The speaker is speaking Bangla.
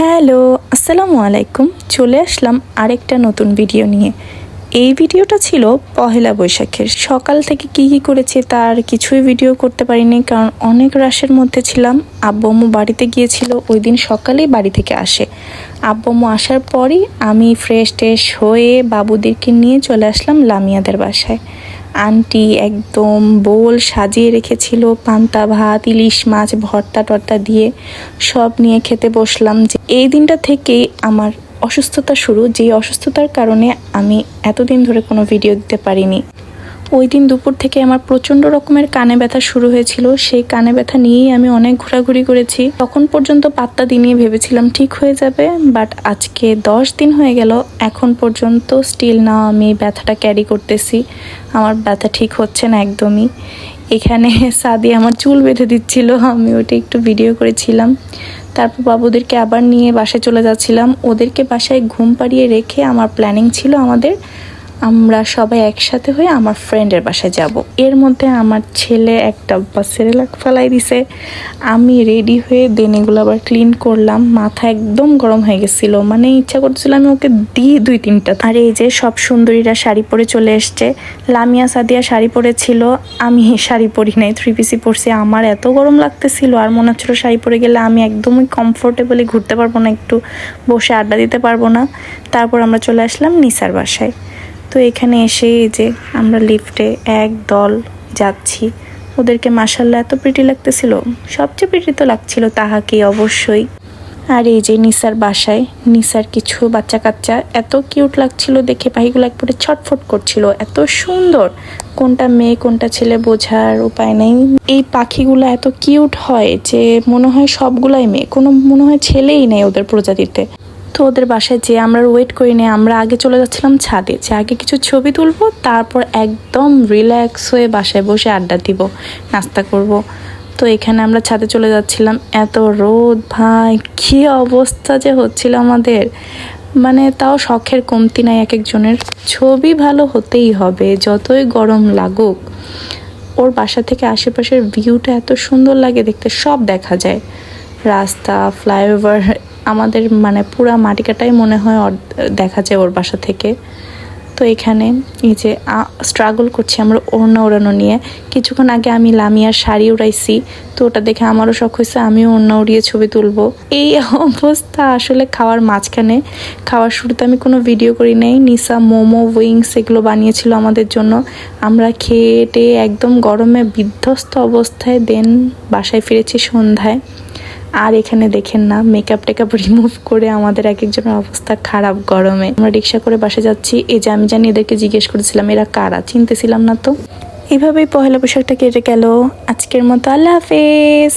হ্যালো, আসসালামু আলাইকুম। চলে আসলাম আরেকটা নতুন ভিডিও নিয়ে। এই ভিডিওটা ছিল পহেলা বৈশাখের। সকাল থেকে কি করেছি তার কিছুই ভিডিও করতে পারিনি, কারণ অনেক রাশের মধ্যে ছিলাম। আব্বু আম্মু বাড়িতে গিয়েছিল, ওই দিন সকালেই বাড়ি থেকে আসে। আব্বু আম্মু আসার পরই আমি ফ্রেশ ট্রেশ হয়ে বাবুদেরকে নিয়ে চলে আসলাম লামিয়াদের বাসায়। আন্টি একদম বোল সাজিয়ে রেখেছিল, পান্তা ভাত, ইলিশ মাছ, ভর্তা টর্তা দিয়ে সব নিয়ে খেতে বসলাম। যে এই দিনটা থেকেই আমার অসুস্থতা শুরু, যে অসুস্থতার কারণে আমি এতদিন ধরে কোনো ভিডিও দিতে পারিনি। ওই দিন দুপুর থেকে আমার প্রচণ্ড রকমের কানে ব্যথা শুরু হয়েছিল। সেই কানে ব্যথা নিয়েই আমি অনেক ঘোরাঘুরি করেছি। তখন পর্যন্ত পাত্তা দিয়ে ভেবেছিলাম ঠিক হয়ে যাবে, বাট আজকে 10 দিন হয়ে গেল, এখন পর্যন্ত স্টিল না আমি ব্যথাটা ক্যারি করতেছি। আমার ব্যথা ঠিক হচ্ছে না একদমই। এখানে সাদি আমার চুল বেঁধে দিচ্ছিল, আমি ওটা একটু ভিডিও করেছিলাম। তারপর বাবুদেরকে আবার নিয়ে বাসায় চলে যাচ্ছিলাম। ওদেরকে বাসায় ঘুম পাড়িয়ে রেখে আমার প্ল্যানিং ছিল আমরা সবাই একসাথে হয়ে আমার ফ্রেন্ডের বাসায় যাব। এর মধ্যে আমার ছেলে একটা সেরেলাক ফেলাই দিছে। আমি রেডি হয়ে দেন এগুলো আবার ক্লিন করলাম। মাথা একদম গরম হয়ে গেছিল, মানে ইচ্ছা করতেছিল আমি ওকে দিই 2-3টা। আর এই যে সব সুন্দরীরা শাড়ি পরে চলে এসছে। লামিয়া সাদিয়া শাড়ি পরেছিল, আমি শাড়ি পরি নাই, 3 পিসি পরছি। আমার এত গরম লাগতেছিল আর মনে হচ্ছিল শাড়ি পরে গেলে আমি একদমই কমফোর্টেবলি ঘুরতে পারবো না, একটু বসে আড্ডা দিতে পারবো না। তারপর আমরা চলে আসলাম নিসার বাসায়। তো এখানে এসে যে আমরা লিফটে এক দল যাচ্ছি। ওদেরকে মাশাআল্লাহ এত প্রিটি লাগতেছিল, সবচেয়ে প্রিটি তো লাগছিল তাহাকে অবশ্যই। আর এই যে নিসার বাসায় নিসার কিছু বাচ্চা কাচ্চা এত কিউট লাগছিল দেখে, পাখিগুলো একবারে ছটফট করছিল, এত সুন্দর। কোনটা মেয়ে কোনটা ছেলে বোঝার উপায় নেই। এই পাখিগুলো এত কিউট হয় যে মনে হয় সবগুলাই মেয়ে, কোনো মনে হয় ছেলেই নেই ওদের প্রজাতিতে। তো ওদের বাসায় যে আমরা ওয়েট করি না, আমরা আগে চলে যাচ্ছিলাম ছাদে, যে আগে কিছু ছবি তুলবো, তারপর একদম রিল্যাক্স হয়ে বাসায় বসে আড্ডা দিব, নাস্তা করব। তো এখানে আমরা ছাদে চলে যাচ্ছিলাম। এত রোদ ভাই, কী অবস্থা যে হচ্ছিল আমাদের, মানে তাও শখের কমতি নাই এক একজনের। ছবি ভালো হতেই হবে যতই গরম লাগুক। ওর বাসা থেকে আশেপাশের ভিউটা এত সুন্দর লাগে দেখতে, সব দেখা যায়, রাস্তা, ফ্লাইওভার, আমাদের মানে পুরা মাটিকাটাই মনে হয় দেখা যায় ওর বাসা থেকে। তো এখানে এই যে স্ট্রাগল করছি আমরা ওড়না ওড়ানো নিয়ে। কিছুক্ষণ আগে আমি লামিয়ার শাড়ি উড়াইছি, তো ওটা দেখে আমারও শখ হয়েছে, আমিও ওড়না উড়িয়ে ছবি তুলবো। এই অবস্থা আসলে খাওয়ার মাঝখানে। খাওয়ার শুরুতে আমি কোনো ভিডিও করি নাই। নিসা মোমো, উইংস এগুলো বানিয়েছিল আমাদের জন্য। আমরা খেয়ে একদম গরমে বিধ্বস্ত অবস্থায় দেন বাসায় ফিরেছি সন্ধ্যায়। আর এখানে দেখেন না, মেকআপ টেকআপ রিমুভ করে আমাদের এক একজনের অবস্থা খারাপ গরমে। আমরা রিক্সা করে বাসে যাচ্ছি। এই যে আমি জানি এদেরকে জিজ্ঞেস করেছিলাম এরা কারা, চিনতেছিলাম না। তো এভাবেই পহেলা বৈশাখটা কেটে গেল। আজকের মতো আল্লাহ হাফেজ।